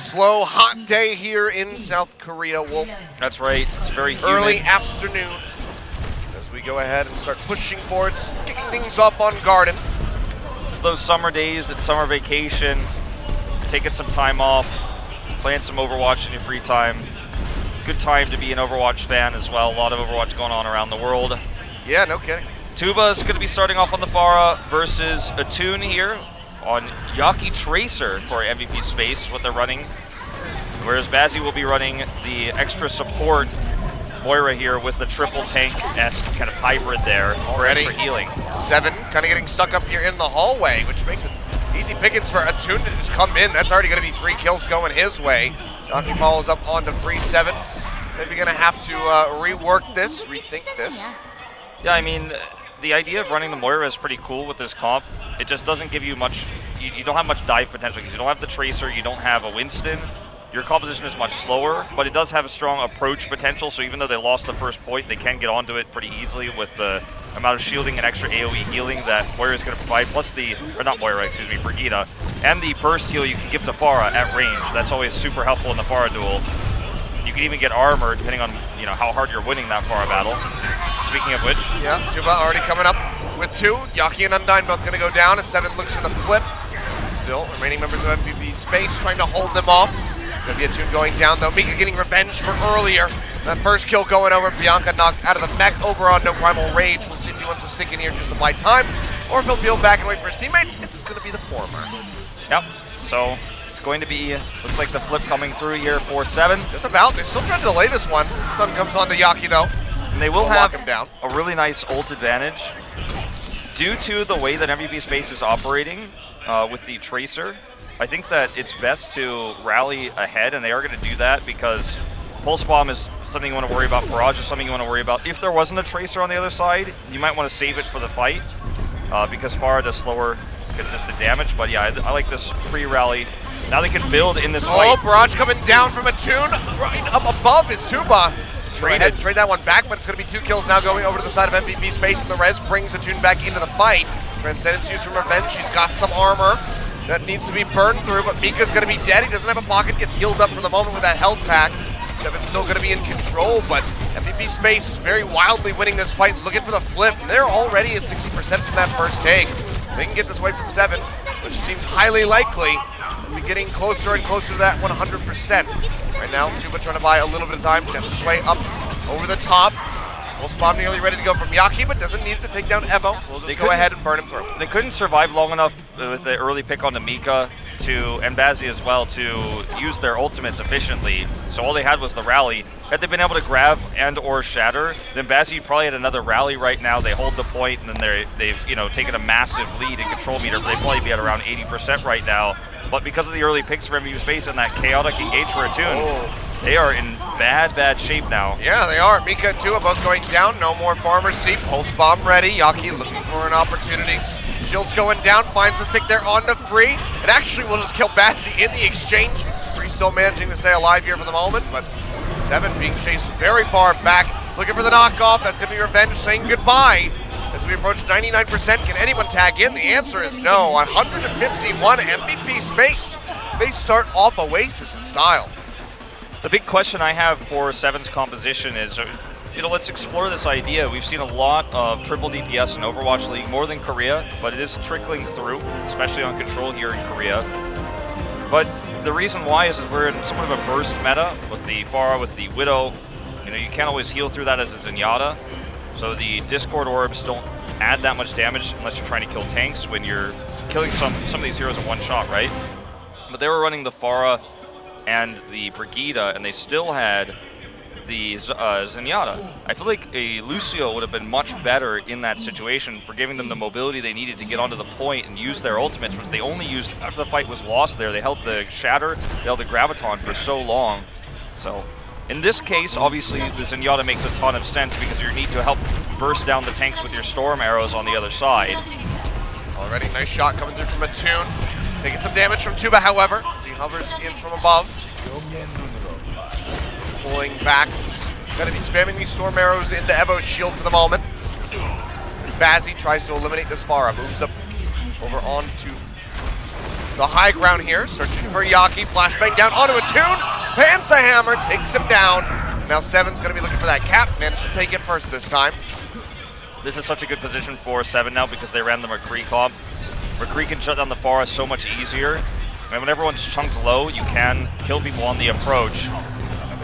slow, hot day here in South Korea, Wolf. That's right. It's very humid. Early afternoon as we go ahead and start pushing forward, kicking things off on Garden. It's those summer days. It's summer vacation. You're taking some time off, playing some Overwatch in your free time. Good time to be an Overwatch fan as well. A lot of Overwatch going on around the world. Yeah, no kidding. Tuba is going to be starting off on the Pharah versus Attune here on Yaki Tracer for MVP space, what they're running. Whereas Bazzi will be running the extra support Moira here with the triple tank-esque kind of hybrid there for extra healing. Seven kind of getting stuck up here in the hallway, which makes it easy pickings for Attune to just come in. That's already going to be 3 kills going his way. Yaki follows up onto 3-7. Maybe going to have to rework this, rethink this. Yeah, I mean, the idea of running the Moira is pretty cool with this comp. It just doesn't give you much, you don't have much dive potential because you don't have the Tracer, you don't have a Winston. Your composition is much slower, but it does have a strong approach potential, so even though they lost the first point, they can get onto it pretty easily with the amount of shielding and extra AoE healing that Moira is going to provide, plus the, or not Moira, excuse me, Brigida, and the burst heal you can give to Pharah at range. That's always super helpful in the Pharah duel. You can even get armor depending on, you know, how hard you're winning that Pharah battle. Speaking of which. Yeah, Tuba already coming up with 2. Yaki and Undyne both going to go down as 7 looks for the flip. Still, remaining members of MVP space trying to hold them off. Going to be Attune going down though. Mika getting revenge for earlier. That first kill going over. Bianca knocked out of the mech over on No Primal Rage. We'll see if he wants to stick in here just to buy time, or if he'll peel back and wait for his teammates. It's going to be the former. Yep, so it's going to be, looks like the flip coming through here, 4-7. Just about. They're still trying to delay this one. Stun comes onto Yaki though. And they will have a really nice ult advantage due to the way that MVP space is operating with the Tracer. I think that it's best to rally ahead, and they are going to do that because Pulse Bomb is something you want to worry about. Barrage is something you want to worry about. If there wasn't a Tracer on the other side, you might want to save it for the fight because Pharah does slower, consistent damage. But yeah, I like this pre-rally. Now they can build in this fight. Oh, Barrage coming down from Attune, right up above is Tuba. Trade that one back, but it's going to be 2 kills now going over to the side of MVP space, and the res brings Attune back into the fight. Transcendence used from Revenge. She's got some armor that needs to be burned through, but Mika's going to be dead. He doesn't have a pocket, gets healed up for the moment with that health pack. Seven's still going to be in control, but MVP space very wildly winning this fight, looking for the flip. They're already at 60% from that first take. They can get this away from 7, which seems highly likely. We'll be getting closer and closer to that 100%. Right now, Tuba trying to buy a little bit of time. Gets his way up over the top. Pulse Bomb nearly ready to go from Yaki, but doesn't need it to take down Evo. We'll just go ahead and burn him through. They couldn't survive long enough with the early pick onto Mika and Bazzi as well to use their ultimates efficiently. So all they had was the rally. Had they been able to grab and or shatter, then Bazzi probably had another rally right now. They hold the point, and then they've taken a massive lead in control meter. They'd probably be at around 80% right now. But because of the early picks for MVP space and that chaotic engage for Attune, they are in bad shape now. Yeah, they are. Mika and Tuba both going down. No more Farmer's Seat. Pulse Bomb ready. Yaki looking for an opportunity. Shield's going down. Finds the stick there onto Free. And actually will just kill Bazzi in the exchange. Free still managing to stay alive here for the moment, but 7 being chased very far back. Looking for the knockoff. That's going to be Revenge saying goodbye. As we approach 99%, can anyone tag in? The answer is no. 151 MVP space. They start off Oasis in style. The big question I have for 7's composition is, let's explore this idea. We've seen a lot of triple DPS in Overwatch League, more than Korea, but it is trickling through, especially on Control here in Korea. But the reason why is we're in somewhat of a burst meta with the Pharah, with the Widow. You can't always heal through that as a Zenyatta. So the Discord orbs don't add that much damage unless you're trying to kill tanks when you're killing some of these heroes in one shot, right? But they were running the Pharah and the Brigida, and they still had the Zenyatta. I feel like a Lucio would have been much better in that situation for giving them the mobility they needed to get onto the point and use their ultimates, which they only used after the fight was lost there. They held the Shatter, they held the Graviton for so long. So in this case, obviously, the Zenyatta makes a ton of sense because you need to help burst down the tanks with your Storm arrows on the other side. Already, nice shot coming through from Attune. Taking some damage from Tuba, however, as he hovers in from above. Pulling back. Gonna be spamming these Storm arrows into Evo's shield for the moment. Bazzi tries to eliminate this Pharah. Moves up over onto the high ground here, searching for Yaki. Flashbang down onto Attune. Pants a hammer, takes him down. Now Seven's going to be looking for that cap. Managed to take it first this time. This is such a good position for Seven now because they ran the McCree comp. McCree can shut down the Pharah so much easier. And when everyone's chunked low, you can kill people on the approach.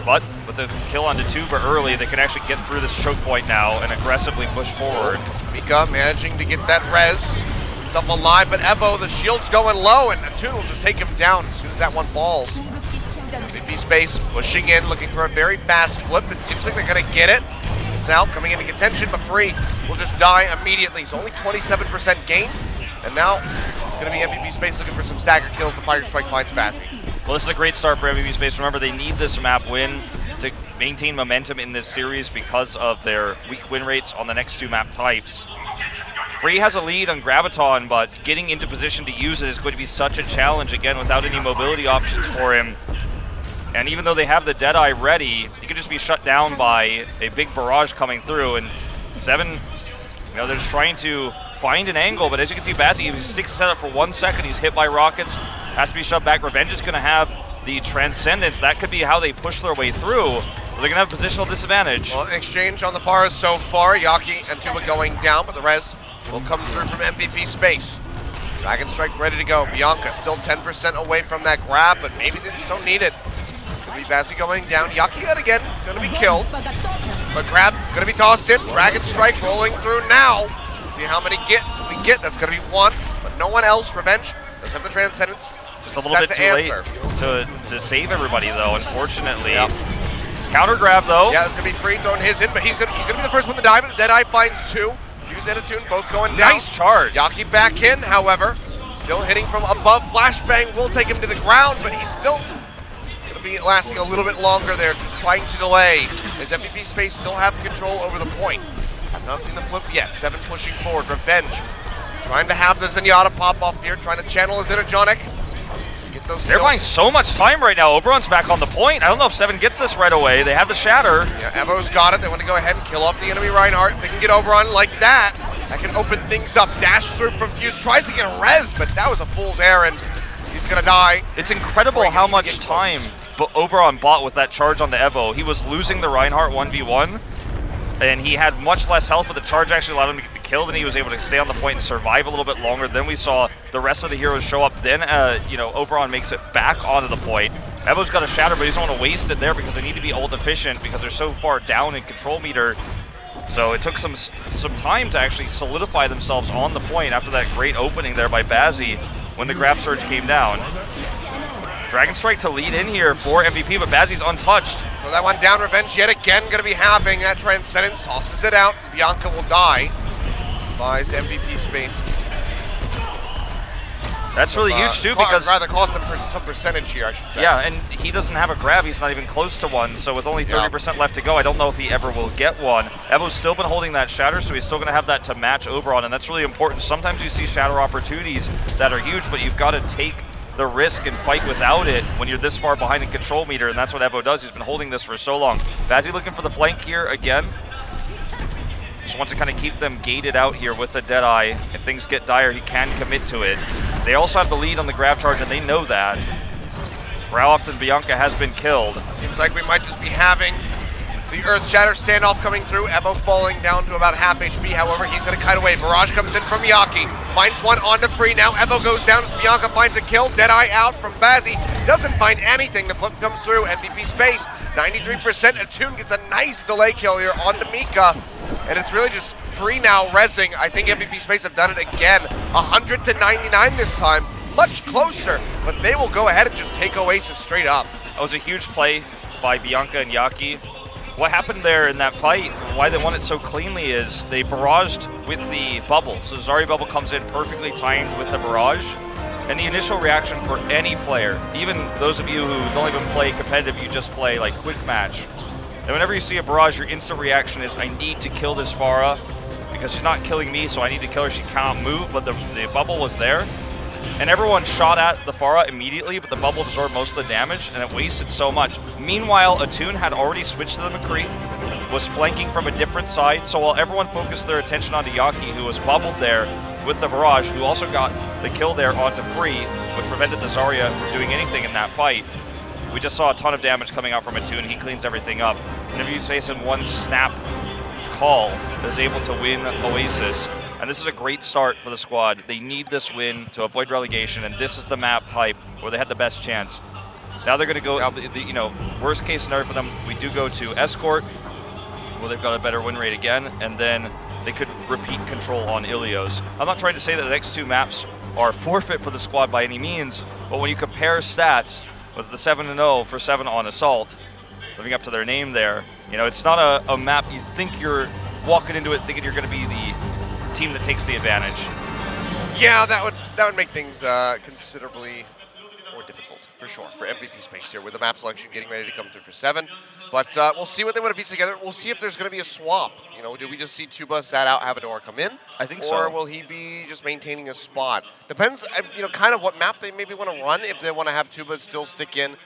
But with the kill onto Tuba early, they can actually get through this choke point now and aggressively push forward. Mika managing to get that res. Himself alive, but Evo, the shield's going low, and Attune will just take him down as soon as that one falls. MVP Space pushing in, looking for a very fast flip. It seems like they're going to get it. It's now coming into contention, but Free will just die immediately. He's only 27% gained, and now it's going to be MVP Space looking for some stagger kills. The Fire Strike finds Bazzi. Well, this is a great start for MVP Space. Remember, they need this map win to maintain momentum in this series because of their weak win rates on the next two map types. Free has a lead on Graviton, but getting into position to use it is going to be such a challenge, again, without any mobility options for him. And even though they have the Deadeye ready, he could just be shut down by a big barrage coming through. And Seven, you know, they're just trying to find an angle, but as you can see, Bazzi, he sticks his head up for 1 second, he's hit by rockets, has to be shoved back. Revenge is going to have the Transcendence. That could be how they push their way through. They're going to have positional disadvantage. Well, an exchange on the Pharah so far. Yaki and Tuba going down, but the res will come through from MVP Space. Dragon Strike ready to go. Bianca still 10% away from that grab, but maybe they just don't need it. Could be Bazzi going down. Yaki yet again, going to be killed. But grab going to be tossed in. Dragon Strike rolling through now. See how many we get. That's going to be one, but no one else. Revenge does have the Transcendence. Just a little bit too late to save everybody, though, unfortunately. Yep. Counter grab, though. Yeah, it's going to be Free throwing his in, but he's going to be the first one to die, but the Deadeye finds two. Fuse and Attune both going down. Nice charge. Yaki back in, however. Still hitting from above. Flashbang will take him to the ground, but he's still going to be lasting a little bit longer there, just trying to delay. As MVP Space still have control over the point. Have not seen the flip yet. Seven pushing forward. Revenge trying to have the Zenyatta pop off here, trying to channel his Energonic. Get those They're buying so much time right now. Oberon's back on the point. I don't know if Seven gets this right away. They have the Shatter. Yeah, Evo's got it. They want to go ahead and kill off the enemy Reinhardt. If they can get Oberon like that, that can open things up. Dash through from Fuse. Tries to get a res, but that was a fool's errand. He's going to die. It's incredible how much time Oberon bought with that charge on the Evo. He was losing the Reinhardt 1v1, and he had much less health, but the charge actually allowed him to get the kill, and he was able to stay on the point and survive a little bit longer. Then we saw the rest of the heroes show up. Then, you know, Oberon makes it back onto the point. Evo's got a Shatter, but he doesn't want to waste it there because they need to be ult efficient because they're so far down in control meter. So it took some time to actually solidify themselves on the point after that great opening there by Bazzi when the grab surge came down. Dragon Strike to lead in here for MVP, but Bazzi's untouched. So that one down. Revenge yet again going to be having that Transcendence. Tosses it out. Bianca will die. Buys MVP Space. That's really huge too, because rather cost him some percentage here, I should say. Yeah, and he doesn't have a grab. He's not even close to one. So with only 30% left to go, I don't know if he ever will get one. Evo's still been holding that Shatter, so he's still going to have that to match Oberon, and that's really important. Sometimes you see Shatter opportunities that are huge, but you've got to take the risk and fight without it when you're this far behind in control meter, and that's what Evo does. He's been holding this for so long. Bazzi looking for the flank here again. Just wants to kind of keep them gated out here with the Deadeye. If things get dire, he can commit to it. They also have the lead on the grab charge, and they know that. Raloft and Bianca has been killed. Seems like we might just be having the Earth Shatter standoff coming through. Evo falling down to about half HP. However, he's going to kite away. Barrage comes in from Yaki. Finds one onto Free. Now Evo goes down as Bianca finds a kill. Deadeye out from Bazzi. Doesn't find anything. The flip comes through. MVP Space. 93%. Attune gets a nice delay kill here onto Mika. And it's really just Free now rezzing. I think MVP Space have done it again. 100 to 99 this time. Much closer. But they will go ahead and just take Oasis straight up. That was a huge play by Bianca and Yaki. What happened there in that fight, why they won it so cleanly, is they barraged with the bubble. So Zarya bubble comes in perfectly timed with the barrage. And the initial reaction for any player, even those of you who don't even play competitive, you just play like quick match. And whenever you see a barrage, your instant reaction is, I need to kill this Pharah because she's not killing me, so I need to kill her. She cannot move, but the bubble was there. And everyone shot at the Pharah immediately, but the bubble absorbed most of the damage, and it wasted so much. Meanwhile, Attune had already switched to the McCree, was flanking from a different side, so while everyone focused their attention onto Yaki, who was bubbled there, with the Barrage, who also got the kill there onto Free, which prevented the Zarya from doing anything in that fight. We just saw a ton of damage coming out from Attune. He cleans everything up. And if you face him one snap call, is able to win Oasis. And this is a great start for the squad. They need this win to avoid relegation, and this is the map type where they had the best chance. Now they're going to go, you know, worst case scenario for them, we do go to Escort, where they've got a better win rate again, and then they could repeat control on Achilios. I'm not trying to say that the next two maps are forfeit for the squad by any means, but when you compare stats with the 7-0 for 7 on Assault, living up to their name there, you know, it's not a map you think you're walking into it thinking you're going to be the team that takes the advantage. Yeah, that would make things considerably more difficult, for sure, for MVP space here, with the map selection getting ready to come through for 7. But we'll see what they want to piece together. We'll see if there's going to be a swap. You know, do we just see Tuba sat out, have Adora come in? I think so. Or will he be just maintaining a spot? Depends, you know, kind of what map they maybe want to run. If they want to have Tuba still stick in,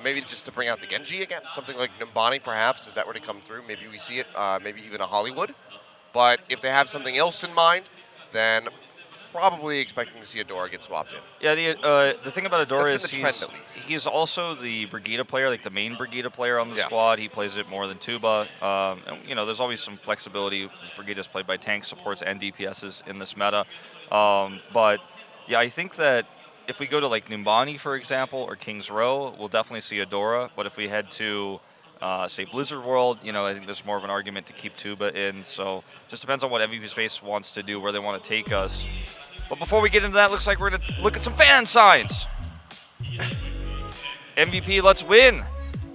maybe just to bring out the Genji again, something like Nimbani perhaps, if that were to come through. Maybe we see it, maybe even a Hollywood. But if they have something else in mind, then probably expecting to see Adora get swapped in. Yeah, the thing about Adora is he's also the Brigida player, like the main Brigida player on the squad. He plays it more than Tuba. And, you know, there's always some flexibility. Brigida's played by tank supports and DPSs in this meta. But, yeah, I think that if we go to, like, Nimbani, for example, or King's Row, we'll definitely see Adora. But if we head to, say, Blizzard World, you know, I think there's more of an argument to keep Tuba in. So just depends on what MVP Space wants to do, where they want to take us. But before we get into that, looks like we're going to look at some fan signs. MVP, let's win.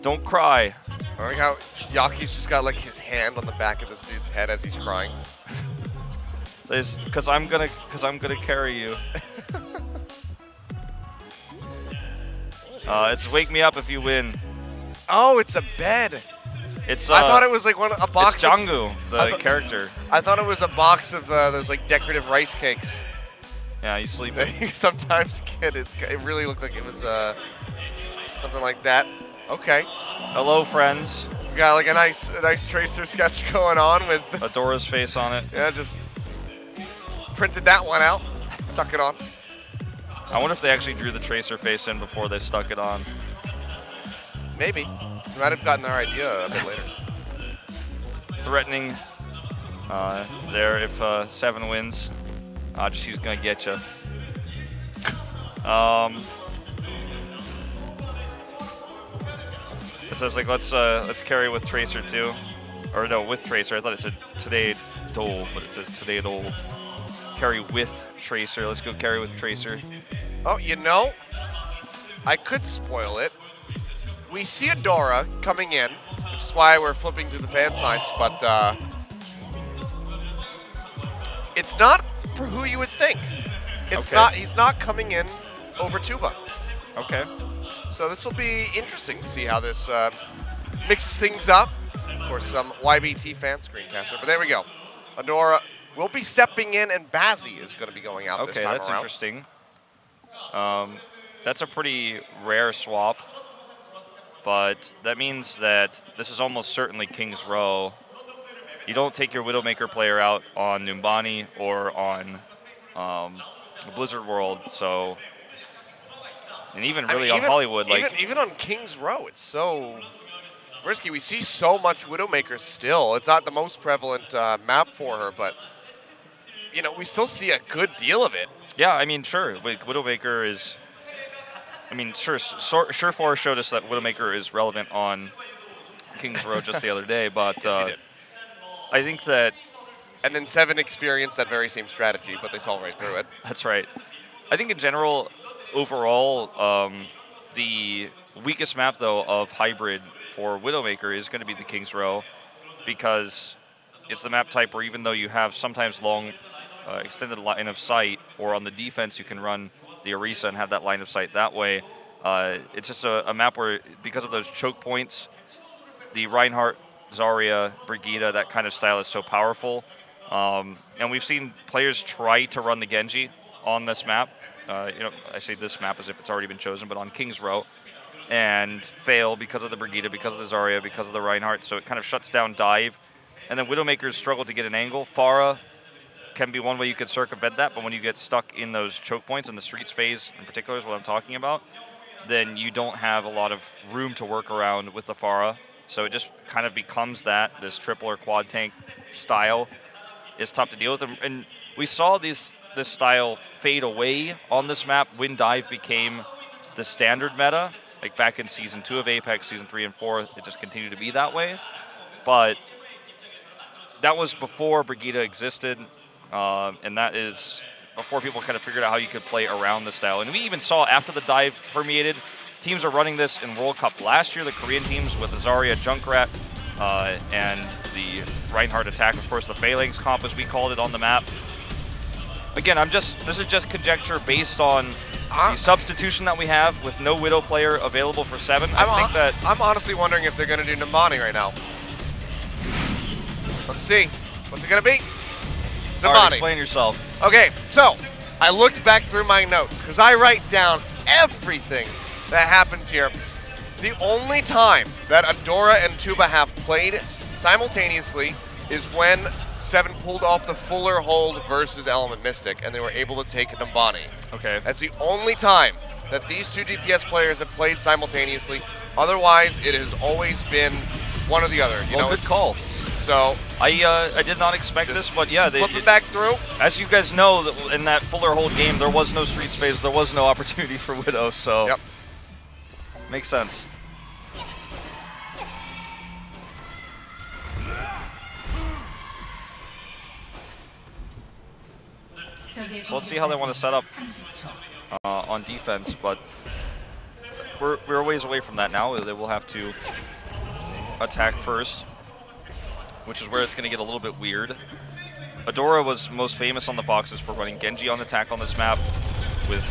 Don't cry. I like how Yaki's just got like his hand on the back of this dude's head as he's crying. Because I'm gonna carry you. It's wake me up if you win. Oh, it's a bed. It's. I thought it was like a box. It's Jangu, the character. I thought it was a box of those like decorative rice cakes. Yeah, he's sleeping. You sometimes get it. It really looked like it was something like that. Okay. Hello, friends. We got like a nice Tracer sketch going on with Adora's face on it. Yeah, just printed that one out. Stuck it on. I wonder if they actually drew the Tracer face in before they stuck it on. Maybe. They might have gotten their idea a bit later. Threatening there if 7 wins. She's gonna get you. It says like let's carry with Tracer too, or no, with Tracer. I thought it said today Dole, but it says today Dole. Carry with Tracer. Let's go carry with Tracer. Oh, you know, I could spoil it. We see Adora coming in, which is why we're flipping to the fan signs, but it's not for who you would think. It's not. He's not coming in over Tuba. Okay. So this will be interesting to see how this mixes things up. Of course, some YBT fan screencaster, but there we go. Adora will be stepping in, and Bazzi is going to be going out this time around. Okay, that's interesting. That's a pretty rare swap, but that means that this is almost certainly King's Row. You don't take your Widowmaker player out on Nimbani or on Blizzard World, so, and even really on Hollywood, even on King's Row, it's so risky. We see so much Widowmaker still. It's not the most prevalent map for her, but you know, we still see a good deal of it. Yeah, I mean, sure, Widowmaker is. I mean, sure, Surefour showed us that Widowmaker is relevant on King's Row just the other day, but. Yes, he did. I think that... And then 7 experienced that very same strategy, but they saw right through it. That's right. I think in general, overall, the weakest map, though, of Hybrid for Widowmaker is going to be the King's Row, because it's the map type where even though you have sometimes long extended line of sight, or on the defense you can run the Orisa and have that line of sight that way, it's just a map where, because of those choke points, the Reinhardt, Zarya, Brigida, that kind of style is so powerful. And we've seen players try to run the Genji on this map. You know, I say this map as if it's already been chosen, but on King's Row, and fail because of the Brigida, because of the Zarya, because of the Reinhardt. So it kind of shuts down dive. And then Widowmakers struggle to get an angle. Pharah can be one way you could circumvent that, but when you get stuck in those choke points, and the streets phase in particular is what I'm talking about, then you don't have a lot of room to work around with the Pharah. So it just kind of becomes that, this triple or quad tank style is tough to deal with. And we saw this style fade away on this map when dive became the standard meta. Like back in Season 2 of Apex, Season 3 and 4, it just continued to be that way. But that was before Brigida existed, and that is before people kind of figured out how you could play around the style. And we even saw after the dive permeated, teams are running this in World Cup last year, the Korean teams with Azaria, Junkrat, and the Reinhardt attack, of course, the Phalanx comp, as we called it on the map. Again, this is just conjecture based on the substitution that we have with no Widow player available for 7. I'm honestly wondering if they're going to do Nambani right now. Let's see. What's it going to be? It's Nambani. All right, explain yourself. Okay, so I looked back through my notes because I write down everything that happens here. The only time that Adora and Tuba have played simultaneously is when 7 pulled off the Fuller hold versus Element Mystic, and they were able to take Nambani. Okay. That's the only time that these 2 DPS players have played simultaneously. Otherwise, it has always been one or the other. You know, good call. So I did not expect this, but yeah, flip it back through. As you guys know, in that Fuller hold game, there was no street space, there was no opportunity for Widow, so yep. Makes sense. So let's see how they want to set up on defense, but we're a ways away from that now. They will have to attack first, which is where it's going to get a little bit weird. Adora was most famous on the boxes for running Genji on attack on this map, with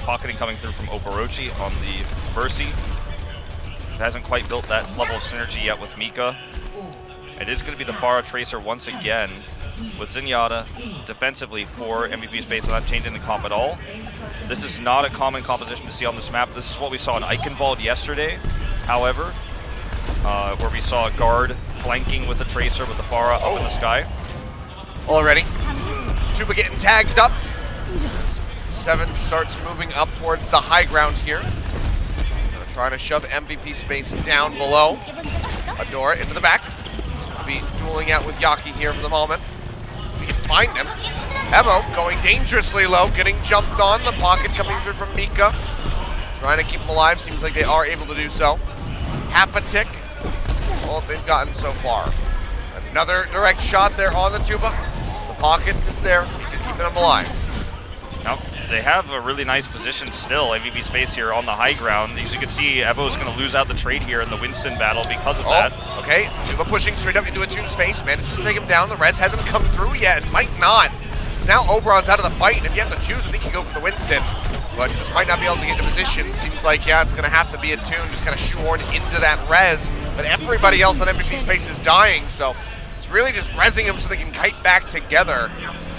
pocketing coming through from Overwatch on the Versi. It hasn't quite built that level of synergy yet with Mika. It is going to be the Pharah Tracer once again, with Zenyatta defensively for MVP space, not changing the comp at all. This is not a common composition to see on this map. This is what we saw in Eichenwald yesterday, however, where we saw a guard flanking with the Tracer with the Pharah up in the sky. Already. Tuba getting tagged up. 7 starts moving up towards the high ground here. Trying to shove MVP space down below. Adora into the back. Be dueling out with Yaki here for the moment. We can find him. Evo going dangerously low, getting jumped on. The pocket coming through from Mika. Trying to keep him alive. Seems like they are able to do so. Half a tick. All they've gotten so far. Another direct shot there on the Tuba. The pocket is there, keeping him alive. Now, they have a really nice position still, MVP space here on the high ground. As you can see, Evo is going to lose out the trade here in the Winston battle because of that. Okay, Tuba pushing straight up into a Toon space, manages to take him down. The res hasn't come through yet, and might not. Now Oberon's out of the fight, and if you have to choose, I think you go for the Winston. But just might not be able to get into position. Seems like, yeah, it's going to have to be a Toon, just kind of shoehorned into that res. But everybody else on MVP space is dying, so it's really just resing him so they can kite back together.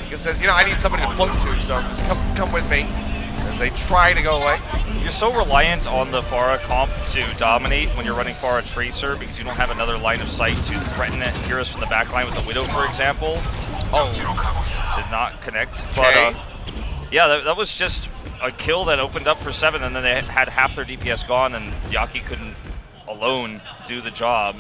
He says, you know, I need somebody to float to, so just come with me as they try to go away. You're so reliant on the Pharah comp to dominate when you're running Pharah Tracer because you don't have another line of sight to threaten heroes from the back line with the Widow, for example. Oh, did not connect. Okay. But yeah, that was just a kill that opened up for 7, and then they had half their DPS gone, and Yaki couldn't alone do the job.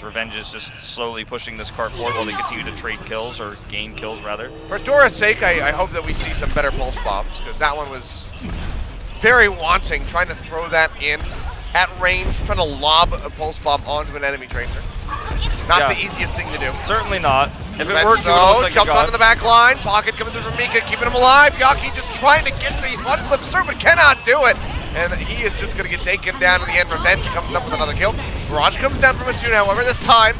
Revenge is just slowly pushing this cart forward while they continue to trade kills, or gain kills rather. For Dora's sake, I hope that we see some better pulse bombs, because that one was very wanting, trying to throw that in at range, trying to lob a pulse bomb onto an enemy Tracer. Not the easiest thing to do. Certainly not. If it works, like jumped onto the back line, pocket coming through from Mika, keeping him alive. Yaki just trying to get these one clips through, but cannot do it. And he is just going to get taken down in the end. Revenge comes up with another kill. Barrage comes down from a Toon, however, this time,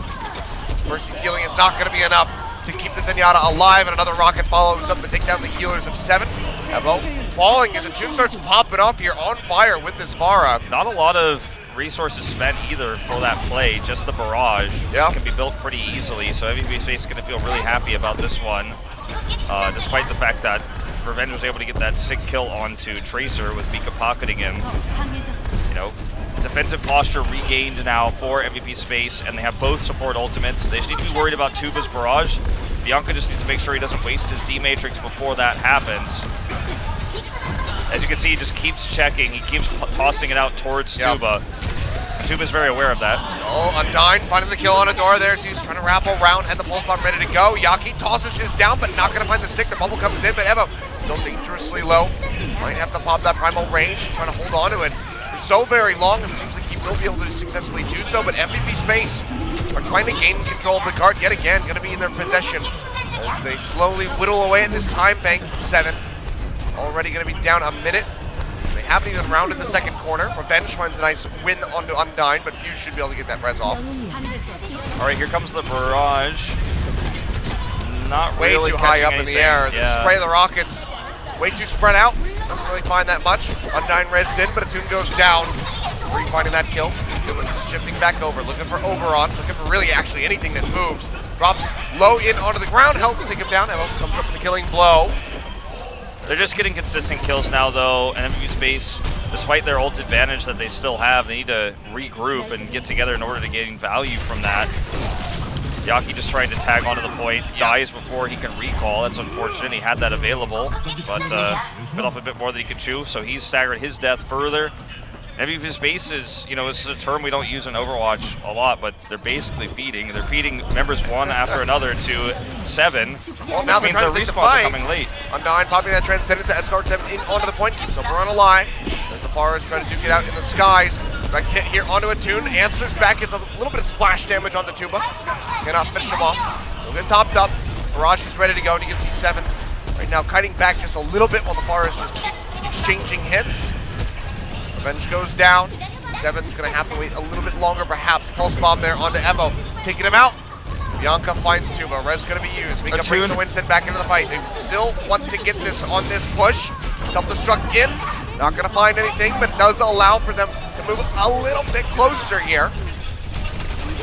Mercy's healing is not going to be enough to keep the Zenyatta alive, and another rocket follows up to take down the healers of 7. Evo falling as the Toon starts popping off here on fire with this Pharah. Not a lot of resources spent either for that play, just the barrage can be built pretty easily, so MVP Space is going to feel really happy about this one, despite the fact that Revenge was able to get that sick kill onto Tracer with Mika pocketing him. You know, defensive posture regained now for MVP Space, and they have both support ultimates. They just need to be worried about Tuba's barrage. Bianca just needs to make sure he doesn't waste his D-Matrix before that happens. As you can see, he just keeps checking. He keeps tossing it out towards Tuba. And Tuba's very aware of that. Oh, Undyne finding the kill on a door there. So he's trying to wrap around, and the pulse bomb ready to go. Yaki tosses his down, but not going to find the stick. The bubble comes in, but Evo still dangerously low. Might have to pop that primal range, trying to hold on to it for so very long. It seems like he will be able to successfully do so, but MVP Space are trying to gain control of the card yet again. Going to be in their possession as they slowly whittle away at this time bank from 7. Already going to be down a minute. They haven't even rounded the second corner. Revenge finds a nice win onto Undyne, but Fuse should be able to get that res off. All right, here comes the barrage. Not way really too high up anything. in the air. Yeah. The spray of the rockets, way too spread out. Doesn't really find that much. Undyne rezzed in, but Attune goes down. Finding that kill. Shifting back over, looking for Oberon, looking for really actually anything that moves. Drops low in onto the ground, helps take him down. Evo comes up with the killing blow. They're just getting consistent kills now, though, and MVP Space, despite their ult advantage that they still have, they need to regroup and get together in order to gain value from that. Yaki just trying to tag onto the point, dies before he can recall. That's unfortunate. He had that available, but bit off a bit more than he could chew, so he's staggered his death further. MVP Space is, you know, this is a term we don't use in Overwatch a lot, but they're basically feeding. They're feeding members one after another to 7. Well, now they're trying to respawns are coming late. Undyne popping that Transcendence to escort them in onto the point, keeps Oberon alive. As the Forest trying to duke it out in the skies. Back hit here onto Attune, answers back, gets a little bit of splash damage on the Tuba. Cannot finish him off. We'll get topped up. Barrage is ready to go, and you can see 7 right now kiting back just a little bit while the Forest just keep exchanging hits. Revenge goes down. 7's going to have to wait a little bit longer, perhaps. Pulse bomb there onto Evo, taking him out. Bianca finds Tuba. Res going to be used. Mika brings the Winston back into the fight. They still want to get this on this push. Self-destruct in. Not going to find anything, but does allow for them to move a little bit closer here.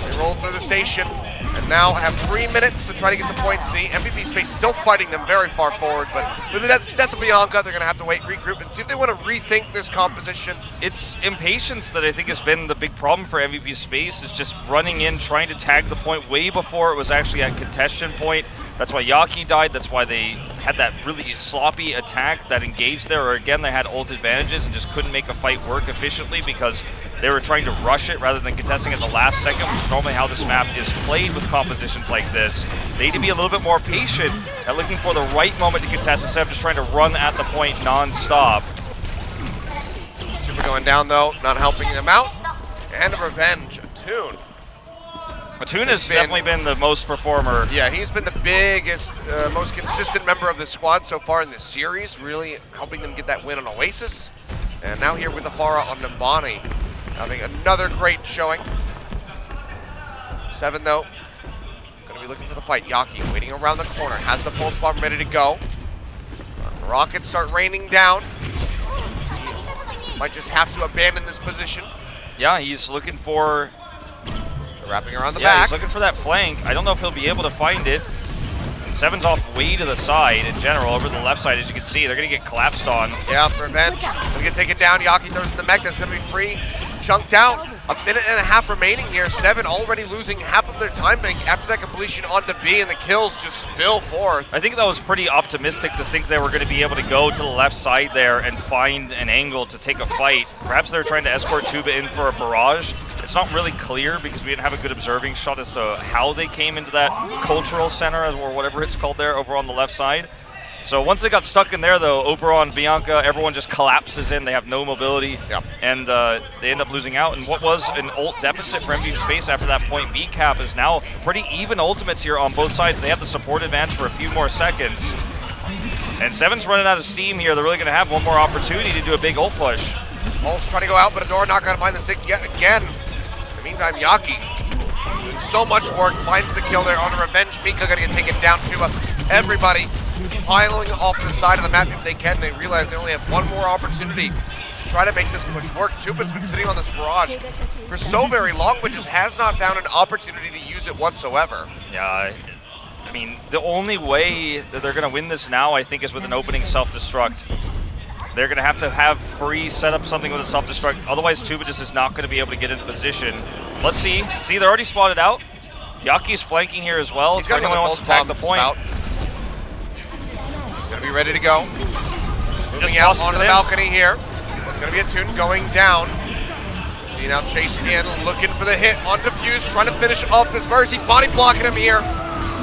They roll through the station, and now have 3 minutes to try to get the point C. MVP Space still fighting them very far forward, but with the death of Bianca, they're going to have to wait, regroup, and see if they want to rethink this composition. It's impatience that I think has been the big problem for MVP Space, is just running in, trying to tag the point way before it was actually at contention point. That's why Yaki died. That's why they had that really sloppy attack that engaged there, or again, they had ult advantages and just couldn't make a fight work efficiently because they were trying to rush it rather than contesting at the last second, which is normally how this map is played with compositions like this. They need to be a little bit more patient at looking for the right moment to contest instead of just trying to run at the point non-stop. Super going down though, not helping them out. And a Revenge, Attune. Attune has definitely been the most performer. Yeah, he's been the biggest, most consistent member of the squad so far in this series, really helping them get that win on Oasis. And now here with the Pharah on Nambani, having another great showing. 7 though, gonna be looking for the fight. Yaki waiting around the corner, has the pulse bomb ready to go. The rockets start raining down. Might just have to abandon this position. Yeah, he's looking for... Wrapping around the back. He's looking for that flank. I don't know if he'll be able to find it. 7's off way to the side in general, over the left side, as you can see. They're going to get collapsed on. Yeah, Revenge. Gonna get taken down. Yaki throws in the mech. That's going to be free. Chunked out. A minute and a half remaining here. 7 already losing half of their time bank after that completion onto B, and the kills just spill forth. I think that was pretty optimistic to think they were going to be able to go to the left side there and find an angle to take a fight. Perhaps they were trying to escort Tuba in for a barrage. It's not really clear because we didn't have a good observing shot as to how they came into that cultural center, or whatever it's called there, over on the left side. So once they got stuck in there, though, Oberon, Bianca, everyone just collapses in. They have no mobility, and they end up losing out. And what was an ult deficit for MVP Space after that point B cap is now pretty even ultimates here on both sides. They have the support advantage for a few more seconds. And 7's running out of steam here. They're really going to have one more opportunity to do a big ult push. Pulse trying to go out, but Adora not going to find the stick yet again. In the meantime, Yaki doing so much work, finds the kill there on a Revenge. Mika going to get taken down to everybody piling off the side of the map if they can. They realize they only have one more opportunity to try to make this push work. Tuba's been sitting on this barrage for so very long, but just has not found an opportunity to use it whatsoever. Yeah, I mean, the only way that they're going to win this now, I think, is with an opening self-destruct. They're going to have Free set up something with a self-destruct. Otherwise, Tuba just is not going to be able to get into position. Let's see. See, they're already spotted out. Yaki's flanking here as well. If anyone wants to tag the point. He's going to be ready to go. Moving out onto the balcony here. It's going to be a Toon going down. See now chasing in, looking for the hit on Diffuse, trying to finish off this Mercy. Body blocking him here.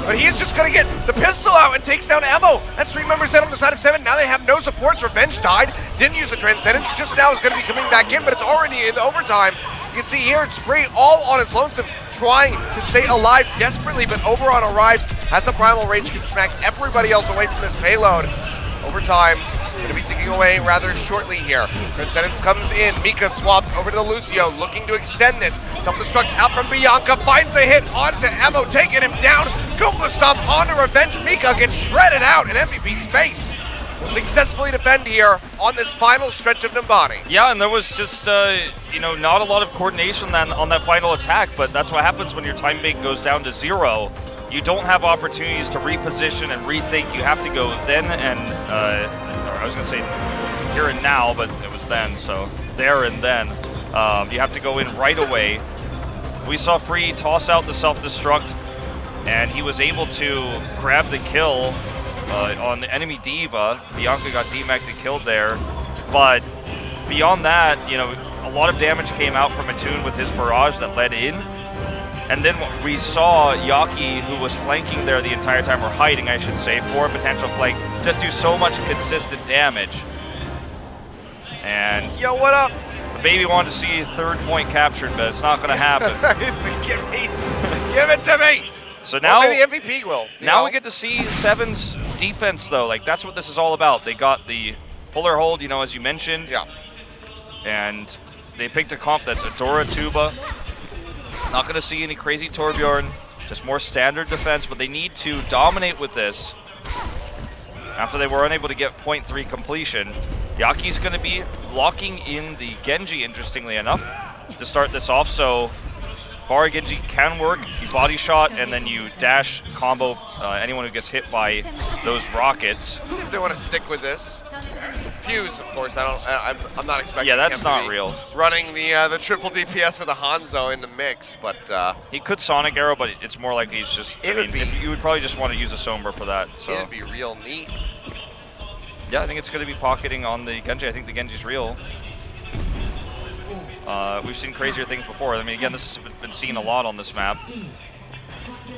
But he is just going to get the pistol out and takes down Emo. That's 3 members dead on the side of 7. Now they have no supports. Revenge died. Didn't use the Transcendence. Just now is going to be coming back in, but it's already in the overtime. You can see here it's Free all on its lonesome, trying to stay alive desperately, but Oberon arrives, has the Primal Rage, can smack everybody else away from this payload. Overtime. Going to be ticking away rather shortly here. Transcendence comes in. Mika swapped over to the Lucio, looking to extend this. Self-destruct out from Bianca, finds a hit onto Emo, taking him down. Goomba Stomp onto Revenge. Mika gets shredded out in MVP's face. Will successfully defend here on this final stretch of Numbani. Yeah, and there was just, you know, not a lot of coordination on that final attack, but that's what happens when your time bank goes down to 0. You don't have opportunities to reposition and rethink. You have to go then and, sorry, I was going to say here and now, but it was then, so there and then. You have to go in right away. We saw Free toss out the self-destruct, and he was able to grab the kill on the enemy Diva. Bianca got demected and killed there, but beyond that, you know, a lot of damage came out from Attune with his barrage that led in. And then we saw Yaki, who was flanking there the entire time, or hiding, I should say, for a potential flank, just do so much consistent damage. And yo, what up? The baby wanted to see 3rd point captured, but it's not going to happen. Give it to me. So now, well, maybe MVP will. Now we get to see Seven's defense, though. Like, that's what this is all about. They got the fuller hold, you know, as you mentioned. Yeah. And they picked a comp that's Adora Tuba. Not going to see any crazy Torbjorn, just more standard defense, but they need to dominate with this. After they were unable to get .3 completion, Yaki's going to be locking in the Genji, interestingly enough, to start this off. So Bar Genji can work. You body shot, and then you dash combo anyone who gets hit by those rockets. See if they want to stick with this. Fuse, of course. I'm not expecting. Yeah, that's him not to be real. Running the triple DPS with a Hanzo in the mix, but he could Sonic Arrow, but it's more like he's just. You would probably just want to use a Sombra for that. So it'd be real neat. Yeah, I think it's going to be pocketing on the Genji. I think the Genji's real. We've seen crazier things before. I mean, again, this has been seen a lot on this map.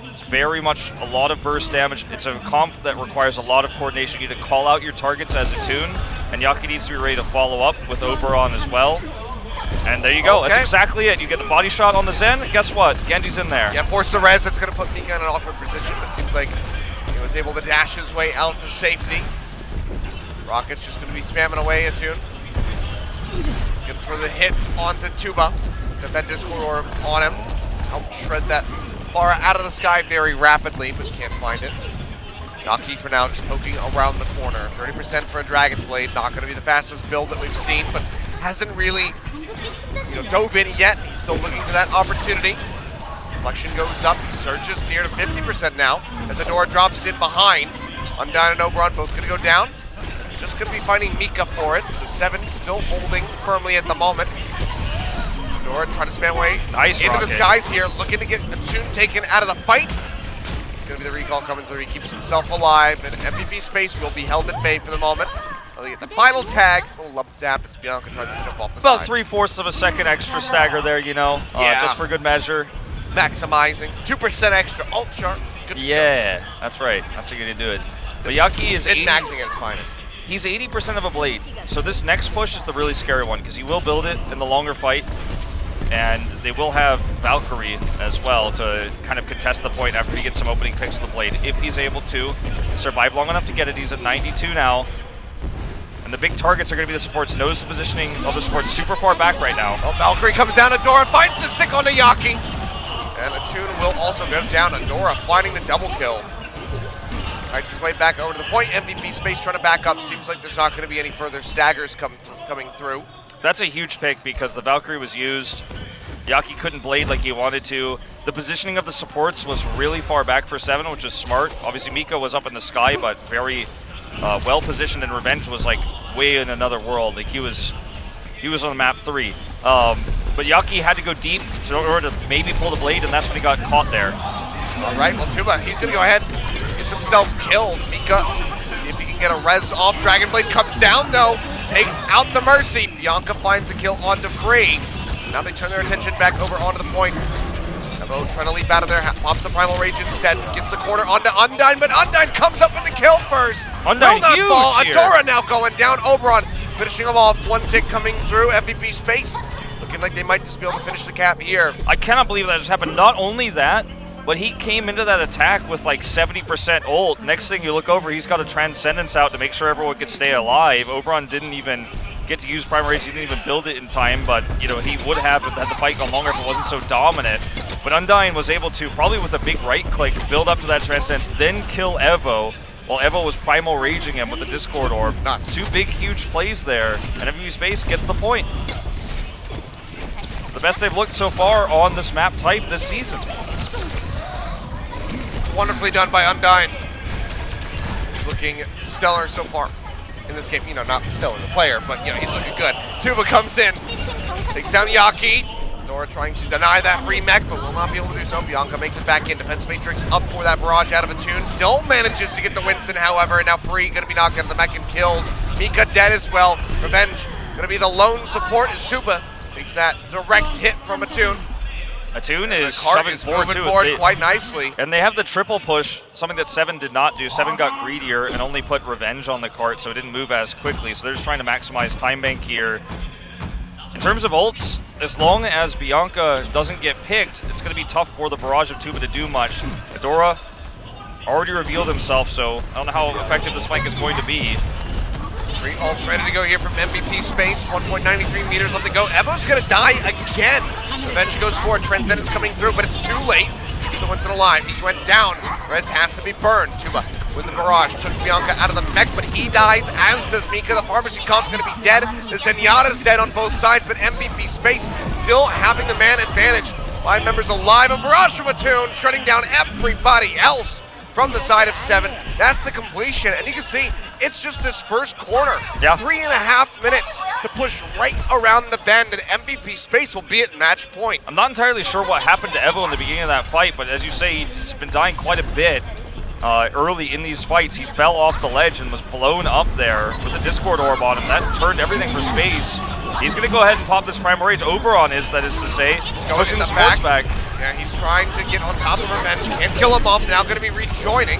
It's very much a lot of burst damage. It's a comp that requires a lot of coordination. You need to call out your targets as a Toon, and Yaki needs to be ready to follow up with Oberon as well. And there you go. Okay. That's exactly it. You get the body shot on the Zen. Guess what? Genji's in there. Yeah, force the res. That's going to put Mika in an awkward position. It seems like he was able to dash his way out to safety. Rocket's just going to be spamming away at Toon. Looking for the hits onto Tuba. Get that Discord Orb on him. Help shred that far out of the sky very rapidly, but can't find it. Yaki for now just poking around the corner. 30% for a Dragon Blade. Not going to be the fastest build that we've seen, but hasn't really dove in yet. He's still looking for that opportunity. Reflection goes up. He surges near to 50% now as Adora drops in behind. Undyne and Oberon both going to go down. Just going to be finding Mika for it. So 7 still holding firmly at the moment. Adora trying to spam away into the skies here, looking to get Attune taken out of the fight. It's going to be the recall coming through. He keeps himself alive, and MVP space will be held at bay for the moment. They'll get the final tag. Oh, love zap as Bianca tries to jump off the side. About 3/4 of a second extra stagger there, just for good measure. Maximizing. 2% extra. Alt chart. Good to go. That's right. That's how you're going to do it. But Yaki is maxing at its finest. He's 80% of a blade. So this next push is the really scary one because he will build it in the longer fight. And they will have Valkyrie as well to kind of contest the point after he gets some opening picks of the blade. If he's able to survive long enough to get it, he's at 92 now. And the big targets are going to be the supports. Notice the positioning of the supports super far back right now. Well, Valkyrie comes down, Adora finds the stick onto Yaki. And Attune will also go down. Adora finding the double kill. Fights his way back over to the point. MVP space trying to back up. Seems like there's not going to be any further staggers coming through. That's a huge pick because the Valkyrie was used. Yaki couldn't blade like he wanted to. The positioning of the supports was really far back for 7, which was smart. Obviously, Mika was up in the sky, but very well positioned, and Revenge was like way in another world. Like he was on map 3. But Yaki had to go deep in order to maybe pull the blade, and that's when he got caught there. All right, well, Tuba, he's going to go ahead, gets himself killed. Mika, see if he can get a res off. Dragonblade comes down, though, takes out the Mercy. Bianca finds a kill onto Free. Now they turn their attention back over onto the point. Evo trying to leap out of there, pops the Primal Rage instead, gets the corner onto Undyne, but Undyne comes up with the kill first. Undyne will not huge fall. here. Adora now going down. Oberon finishing him off. 1 tick coming through. MVP space. Looking like they might just be able to finish the cap here. I cannot believe that just happened. Not only that, but he came into that attack with like 70% ult. Next thing you look over, he's got a Transcendence out to make sure everyone could stay alive. Oberon didn't even get to use Primal Rage. He didn't even build it in time, but you know he would have had the fight gone longer if it wasn't so dominant. But Undyne was able to, probably with a big right click, build up to that Transcendence, then kill Evo, while Evo was Primal Raging him with the Discord Orb. Nuts. 2 big, huge plays there, and MVP Space gets the point. It's the best they've looked so far on this map type this season. Wonderfully done by Undyne. He's looking stellar so far in this game. You know, not stellar the player, but you know, he's looking good. Tuba comes in, takes down Yaki. Dora trying to deny that remech, but will not be able to do so. Bianca makes it back in. Defense Matrix up for that barrage out of Attune. Still manages to get the Winston, however, and now Free going to be knocked out of the mech and killed. Mika dead as well. Revenge going to be the lone support as Tuba takes that direct hit from Attune. Attune is moving forward quite nicely. And they have the triple push, something that Seven did not do. Seven got greedier and only put Revenge on the cart, so it didn't move as quickly. So they're just trying to maximize time bank here. In terms of ults, as long as Bianca doesn't get picked, it's going to be tough for the barrage of Tuba to do much. Adora already revealed himself, so I don't know how effective this flank is going to be. 3 ults ready to go here from MVP space. 1.93 meters left to go. Evo's going to die again. Revenge goes forward. Transcendence coming through, but it's too late. Keeps the Winston alive. He went down. Rez has to be burned. Tuba with the barrage. Took Bianca out of the mech, but he dies, as does Mika. The pharmacy comp's going to be dead. The Zenyatta's dead on both sides, but MVP space still having the man advantage. 5 members alive. A barrage from Attune, shutting down everybody else from the side of Seven. That's the completion, and you can see it's just this first corner. Yeah. 3.5 minutes to push right around the bend, and MVP space will be at match point. I'm not entirely sure what happened to Evo in the beginning of that fight, but as you say, he's been dying quite a bit early in these fights. He fell off the ledge and was blown up there with the Discord Orb on him. That turned everything for space. He's going to go ahead and pop this Primal Rage. Oberon is, that is to say, pushing the sports back. Yeah, he's trying to get on top of Revenge. Can't kill him off. Now going to be rejoining.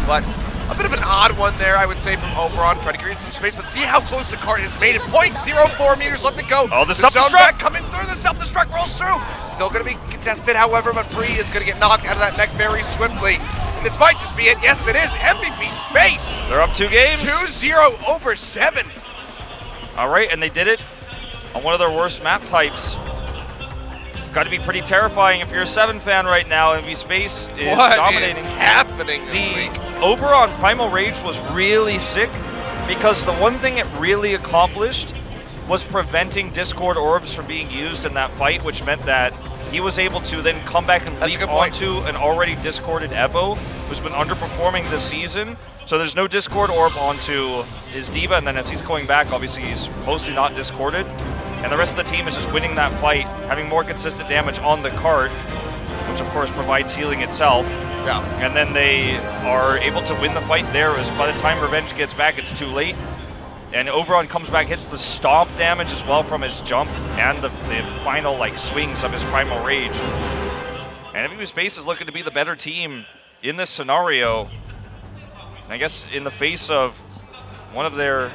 But a bit of an odd one there, I would say, from Oberon. Trying to create some space, but see how close the cart is made. 0.04 meters left to go. Oh, the self-destruct coming through. The self-destruct rolls through. Still going to be contested, however, but Free is going to get knocked out of that mech very swiftly. And this might just be it. Yes, it is. MVP space. They're up 2 games. 2-0 over 7. All right, and they did it on one of their worst map types. Got to be pretty terrifying if you're a 7 fan right now. MVP Space is dominating. What is happening this week? Oberon Primal Rage was really sick because the one thing it really accomplished was preventing Discord Orbs from being used in that fight, which meant that he was able to then come back and leap onto an already discorded Evo, who's been underperforming this season. So there's no Discord Orb onto his D.Va, and then as he's going back, obviously he's mostly not discorded. And the rest of the team is just winning that fight, having more consistent damage on the cart, which of course provides healing itself. Yeah. And then they are able to win the fight there, as by the time Revenge gets back, it's too late. And Oberon comes back, hits the stomp damage as well from his jump, and the final like swings of his Primal Rage. And MVP Space is looking to be the better team in this scenario. And I guess in the face of one of their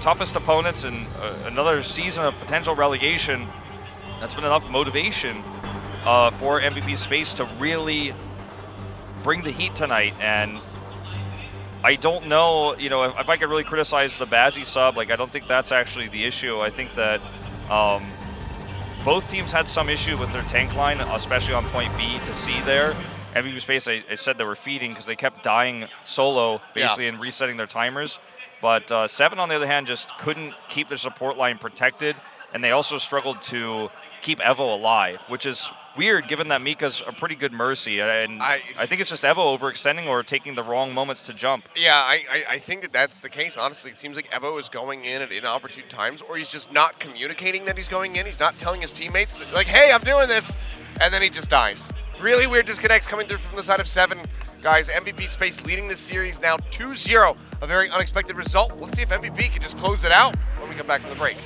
toughest opponents and another season of potential relegation, that's been enough motivation for MVP Space to really bring the heat tonight. And I don't know, if I could really criticize the Bazzi sub, like I don't think that's actually the issue. I think that both teams had some issue with their tank line, especially on point B to C there. MVP Space, I said they were feeding because they kept dying solo, basically, and resetting their timers. But Seven, on the other hand, just couldn't keep their support line protected, and they also struggled to keep Evo alive, which is weird given that Mika's a pretty good Mercy, and I think it's just Evo overextending or taking the wrong moments to jump. Yeah, I think that that's the case, honestly. It seems like Evo is going in at inopportune times, or he's just not communicating that he's going in. He's not telling his teammates, like, hey, I'm doing this, and then he just dies. Really weird disconnects coming through from the side of Seven. Guys, MVP Space leading this series now 2-0. A very unexpected result. Let's see if MVP can just close it out when we come back from the break.